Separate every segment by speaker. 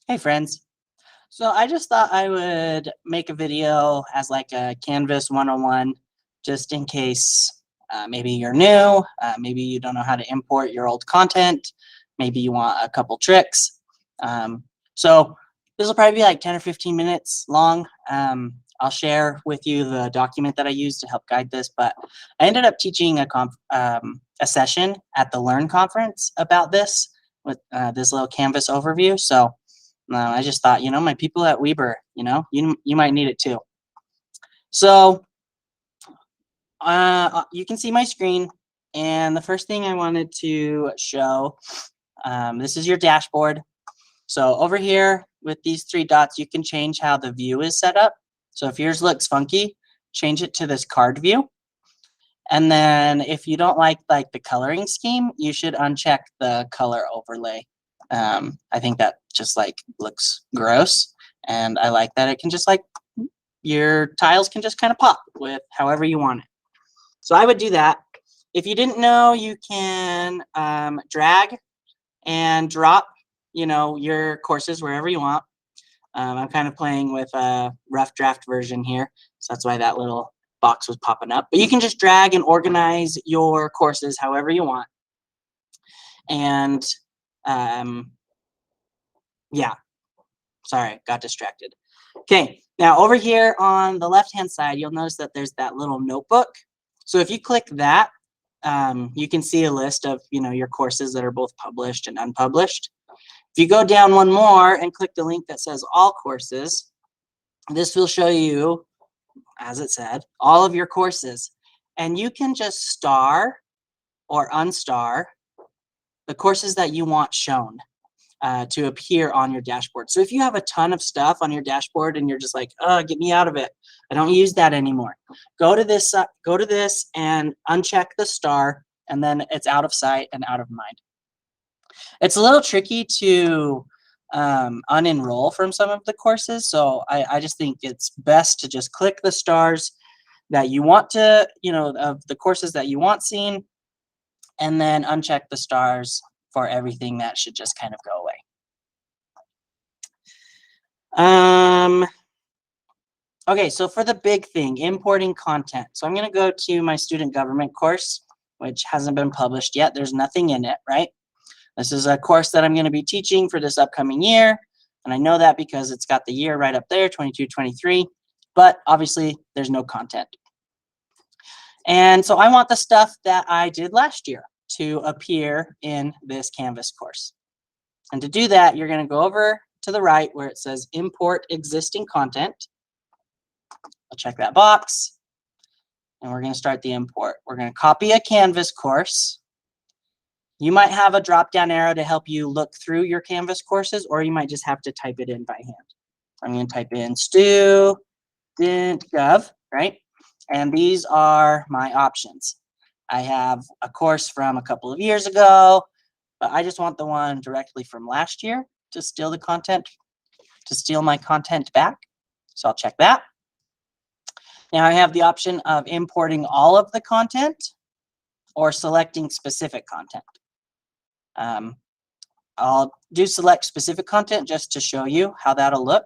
Speaker 1: Hey friends. So I just thought I would make a video as like a Canvas 101, just in case maybe you're new, maybe you don't know how to import your old content, maybe you want a couple tricks. Um, so this will probably be like 10 or 15 minutes long. I'll share with you the document that I used to help guide this, but I ended up teaching a session at the Learn conference about this with this little Canvas overview. So I just thought, my people at Weber, you might need it too. So you can see my screen, and the first thing I wanted to show, this is your dashboard. So over here with these three dots, you can change how the view is set up. So if yours looks funky, change it to this card view. And then if you don't like the coloring scheme, you should uncheck the color overlay. I think that just looks gross, and I like that it can just your tiles can just kind of pop with however you want it. So I would do that. If you didn't know, you can drag and drop, your courses wherever you want. I'm kind of playing with a rough draft version here, so that's why that little box was popping up. But you can just drag and organize your courses however you want. And yeah, sorry, got distracted. Okay, now over here on the left-hand side, you'll notice that there's that little notebook. So if you click that, you can see a list of, your courses that are both published and unpublished. If you go down one more and click the link that says all courses, this will show you, as it said, all of your courses. And you can just star or unstar the courses that you want shown to appear on your dashboard. So if you have a ton of stuff on your dashboard and you're just like, oh, get me out of it, I don't use that anymore, go to this and uncheck the star, and then it's out of sight and out of mind. It's a little tricky to unenroll from some of the courses, so I just think it's best to just click the stars that you want to, of the courses that you want seen, and then uncheck the stars for everything that should just kind of go away. Okay, so for the big thing, importing content. So I'm going to go to my student government course, which hasn't been published yet. There's nothing in it, right? This is a course that I'm going to be teaching for this upcoming year. And I know that because it's got the year right up there, 22, 23. But obviously, there's no content. And so I want the stuff that I did last year to appear in this Canvas course. And to do that, you're going to go over to the right where it says import existing content. I'll check that box. And we're going to start the import. We're going to copy a Canvas course. You might have a drop-down arrow to help you look through your Canvas courses, or you might just have to type it in by hand. I'm going to type in student gov, right? And these are my options. I have a course from a couple of years ago, but I just want the one directly from last year to steal the content, to steal my content back. So I'll check that. Now I have the option of importing all of the content or selecting specific content. I'll do select specific content just to show you how that'll look.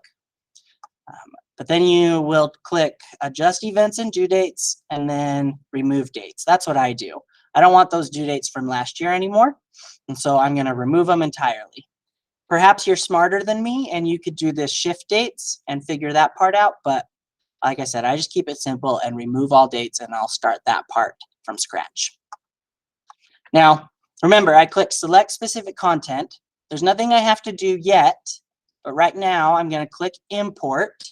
Speaker 1: But then you will click adjust events and due dates and then remove dates. That's what I do. I don't want those due dates from last year anymore. And so I'm going to remove them entirely. Perhaps you're smarter than me and you could do this shift dates and figure that part out. But like I said, I just keep it simple and remove all dates, and I'll start that part from scratch. Now, remember, I clicked select specific content. There's nothing I have to do yet, but right now I'm going to click import.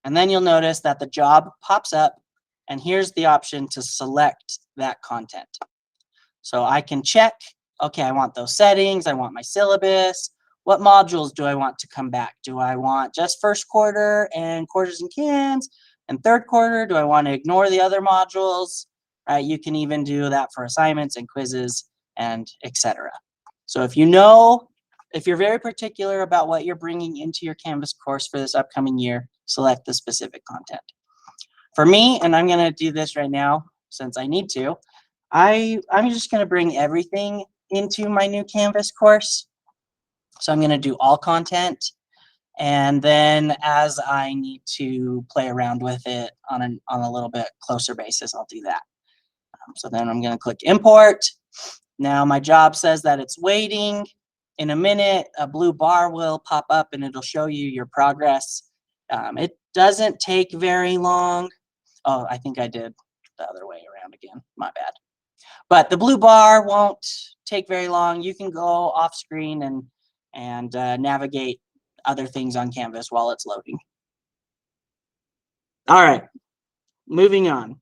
Speaker 1: And then you'll notice that the job pops up, and here's the option to select that content. So I can check, okay, I want those settings, I want my syllabus. What modules do I want to come back? Do I want just first quarter and quarters and cans and third quarter? Do I want to ignore the other modules? Right, you can even do that for assignments and quizzes and etc. So if you're very particular about what you're bringing into your Canvas course for this upcoming year, select the specific content. For me, and I'm going to do this right now since I need to, I'm just going to bring everything into my new Canvas course. So I'm going to do all content. And then as I need to play around with it on a little bit closer basis, I'll do that. So then I'm going to click import. Now my job says that it's waiting. In a minute, a blue bar will pop up and it'll show you your progress. It doesn't take very long. Oh, I think I did the other way around again. My bad. But the blue bar won't take very long. You can go off screen and navigate other things on Canvas while it's loading. All right, moving on.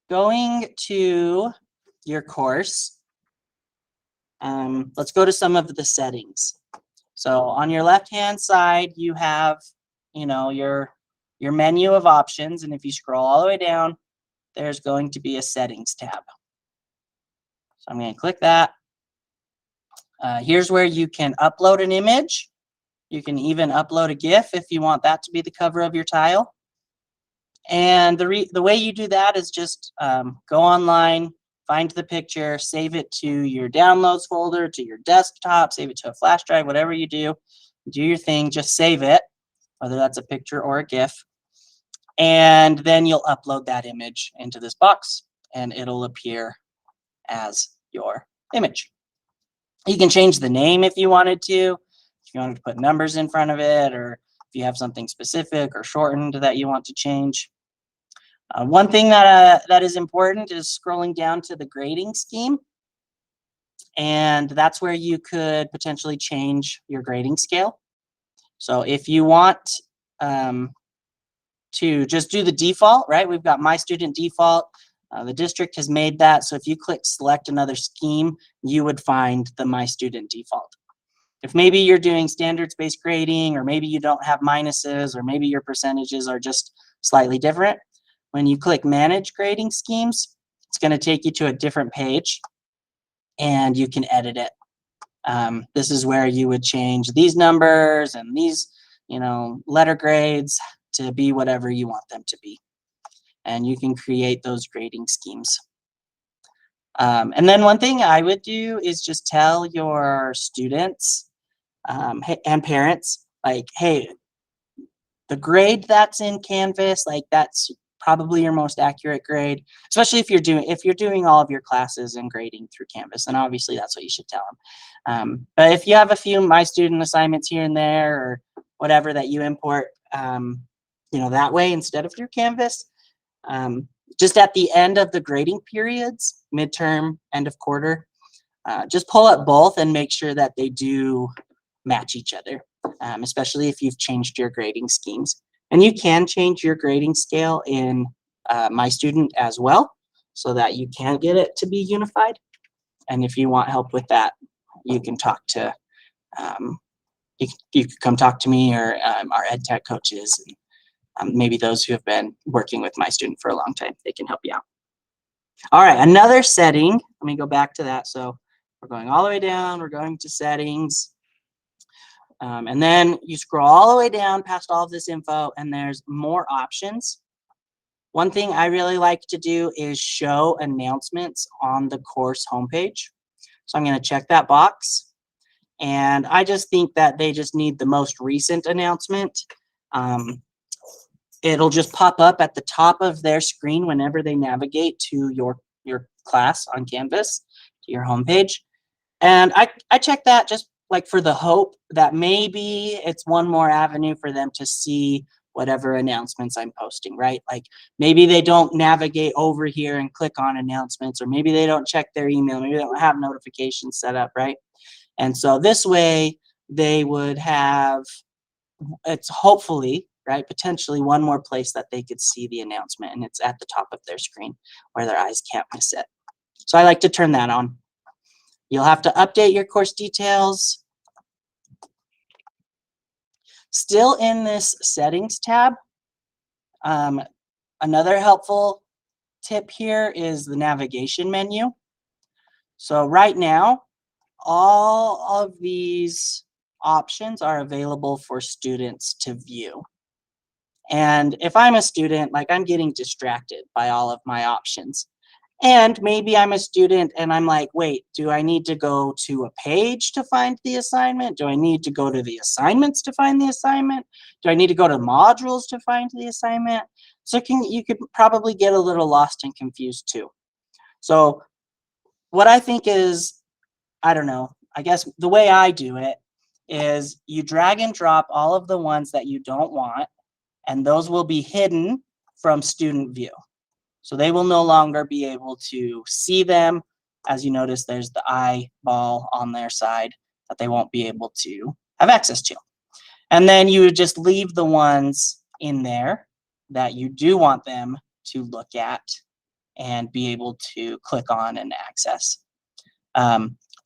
Speaker 1: Going to your course, let's go to some of the settings. So on your left-hand side, you have, your menu of options. And if you scroll all the way down, there's going to be a settings tab. So I'm going to click that. Here's where you can upload an image. You can even upload a GIF if you want that to be the cover of your tile. And the way you do that is just go online, find the picture, save it to your downloads folder, to your desktop, save it to a flash drive, whatever you do your thing, just save it, whether that's a picture or a GIF. And then you'll upload that image into this box and it'll appear as your image. You can change the name if you wanted to, if you wanted to put numbers in front of it, or if you have something specific or shortened that you want to change. One thing that is important is scrolling down to the grading scheme. And that's where you could potentially change your grading scale. So if you want to just do the default, right? We've got My Student Default. The district has made that. So if you click select another scheme, you would find the My Student Default. If maybe you're doing standards-based grading, or maybe you don't have minuses, or maybe your percentages are just slightly different, when you click Manage Grading Schemes, it's going to take you to a different page and you can edit it. This is where you would change these numbers and these, letter grades to be whatever you want them to be. And you can create those grading schemes. And then one thing I would do is just tell your students and parents, like, hey, the grade that's in Canvas, like that's probably your most accurate grade, especially if you're doing all of your classes and grading through Canvas, then obviously that's what you should tell them. But if you have a few My Student assignments here and there, or whatever that you import, that way instead of through Canvas, just at the end of the grading periods, midterm, end of quarter, just pull up both and make sure that they do match each other, especially if you've changed your grading schemes. And you can change your grading scale in My Student as well, so that you can get it to be unified. And if you want help with that, you can talk to, you can come talk to me, or our ed tech coaches, and maybe those who have been working with My Student for a long time. They can help you out. All right, another setting. Let me go back to that. So we're going all the way down. We're going to settings. And then you scroll all the way down past all of this info, and there's more options. One thing I really like to do is show announcements on the course homepage. So I'm going to check that box. And I just think that they just need the most recent announcement. It'll just pop up at the top of their screen whenever they navigate to your class on Canvas, to your homepage. And I check that just like for the hope that maybe it's one more avenue for them to see whatever announcements I'm posting, right? Like maybe they don't navigate over here and click on announcements, or maybe they don't check their email, maybe they don't have notifications set up, right? And so this way they would have, it's hopefully, right, potentially one more place that they could see the announcement, and it's at the top of their screen where their eyes can't miss it. So I like to turn that on. You'll have to update your course details. Still in this settings tab, another helpful tip here is the navigation menu. So right now, all of these options are available for students to view. And if I'm a student, like I'm getting distracted by all of my options. And maybe I'm a student and I'm like, wait, do I need to go to a page to find the assignment? Do I need to go to the assignments to find the assignment? Do I need to go to modules to find the assignment? So you could probably get a little lost and confused too. So what I think is, I don't know, I guess the way I do it is you drag and drop all of the ones that you don't want, and those will be hidden from student view. So they will no longer be able to see them. As you notice, there's the eyeball on their side that they won't be able to have access to. And then you would just leave the ones in there that you do want them to look at and be able to click on and access.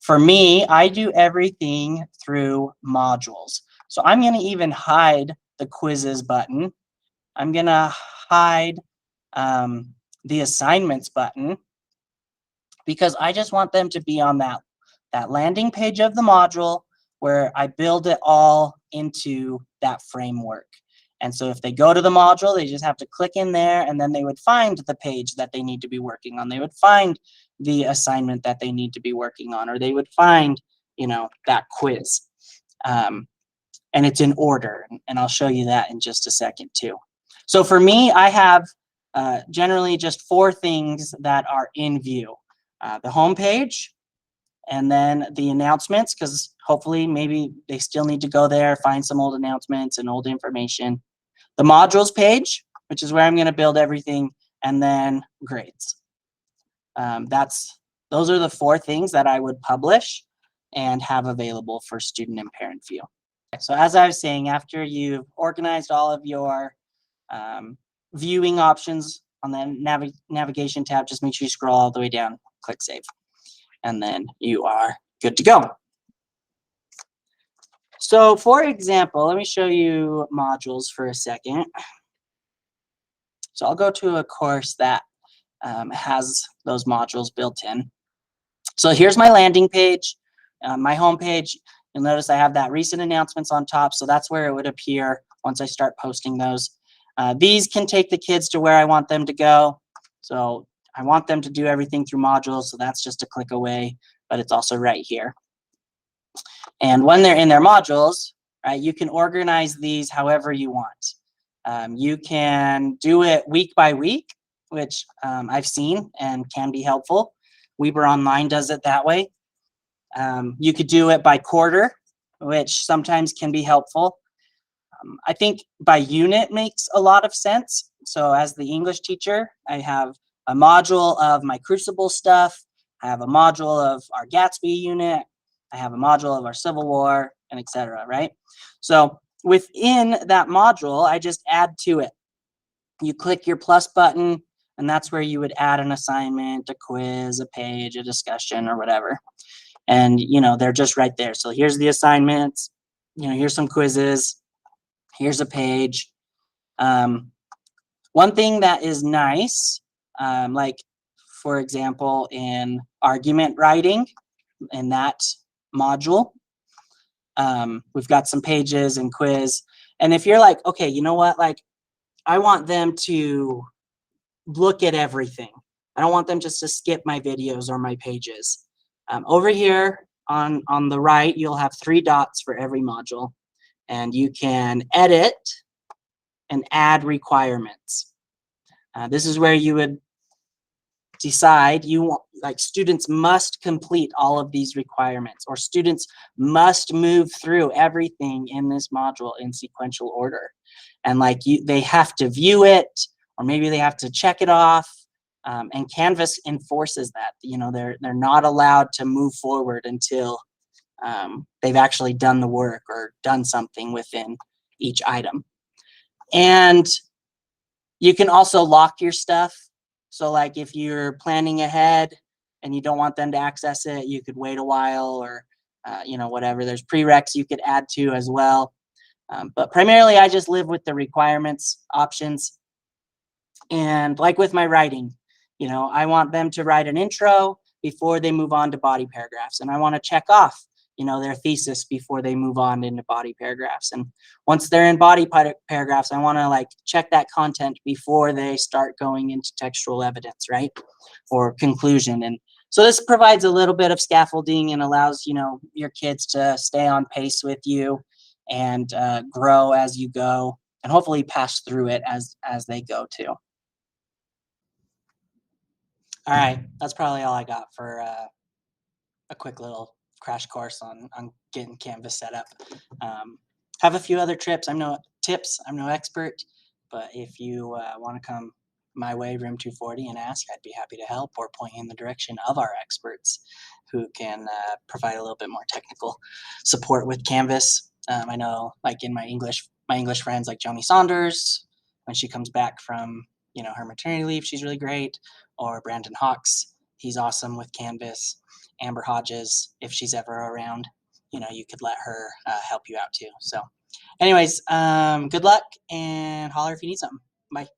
Speaker 1: For me, I do everything through modules. So I'm going to even hide the quizzes button. I'm going to hide the assignments button because I just want them to be on that landing page of the module where I build it all into that framework. And so if they go to the module, they just have to click in there and then they would find the page that they need to be working on. They would find the assignment that they need to be working on, or they would find, that quiz. And it's in order, and I'll show you that in just a second too. So for me, I have generally just 4 things that are in view. The home page, and then the announcements, because hopefully maybe they still need to go there, find some old announcements and old information. The modules page, which is where I'm going to build everything, and then grades. Those are the 4 things that I would publish and have available for student and parent view. So as I was saying, after you've organized all of your viewing options on the navigation tab, just make sure you scroll all the way down, click save, and then you are good to go. So for example, let me show you modules for a second. So I'll go to a course that has those modules built in. So here's my landing page, my home page. You'll notice I have that recent announcements on top, so that's where it would appear once I start posting those. These can take the kids to where I want them to go. So I want them to do everything through modules, so that's just a click away, but it's also right here. And when they're in their modules, right, you can organize these however you want. You can do it week by week, which I've seen and can be helpful. Weber Online does it that way. You could do it by quarter, which sometimes can be helpful. I think by unit makes a lot of sense. So as the English teacher, I have a module of my Crucible stuff. I have a module of our Gatsby unit. I have a module of our Civil War, and etc. Right? So within that module, I just add to it. You click your plus button, and that's where you would add an assignment, a quiz, a page, a discussion, or whatever. And they're just right there. So here's the assignments. Here's some quizzes. Here's a page. One thing that is nice, like for example, in argument writing, in that module, we've got some pages and quiz. And if you're like, okay, you know what, like I want them to look at everything. I don't want them just to skip my videos or my pages. Over here on the right, you'll have 3 dots for every module, and you can edit and add requirements. This is where you would decide students must complete all of these requirements, or students must move through everything in this module in sequential order. And they have to view it, or maybe they have to check it off. And Canvas enforces that. They're not allowed to move forward until they've actually done the work or done something within each item. And you can also lock your stuff. So like if you're planning ahead and you don't want them to access it, you could wait a while, or whatever. There's prereqs you could add to as well. But primarily I just live with the requirements options. And like with my writing, I want them to write an intro before they move on to body paragraphs. And I want to check off their thesis before they move on into body paragraphs. And once they're in body paragraphs, I want to like check that content before they start going into textual evidence, right? Or conclusion. And so this provides a little bit of scaffolding and allows, your kids to stay on pace with you and grow as you go, and hopefully pass through it as they go too. All right, that's probably all I got for a quick little crash course on getting Canvas set up. Have a few other tips. I'm no expert, but if you want to come my way, Room 240, and ask, I'd be happy to help or point you in the direction of our experts who can provide a little bit more technical support with Canvas. I know, like in my English friends, like Joni Saunders, when she comes back from her maternity leave, she's really great. Or Brandon Hawks, he's awesome with Canvas. Amber Hodges, if she's ever around, you could let her help you out too. So anyways, good luck and holler if you need something. Bye.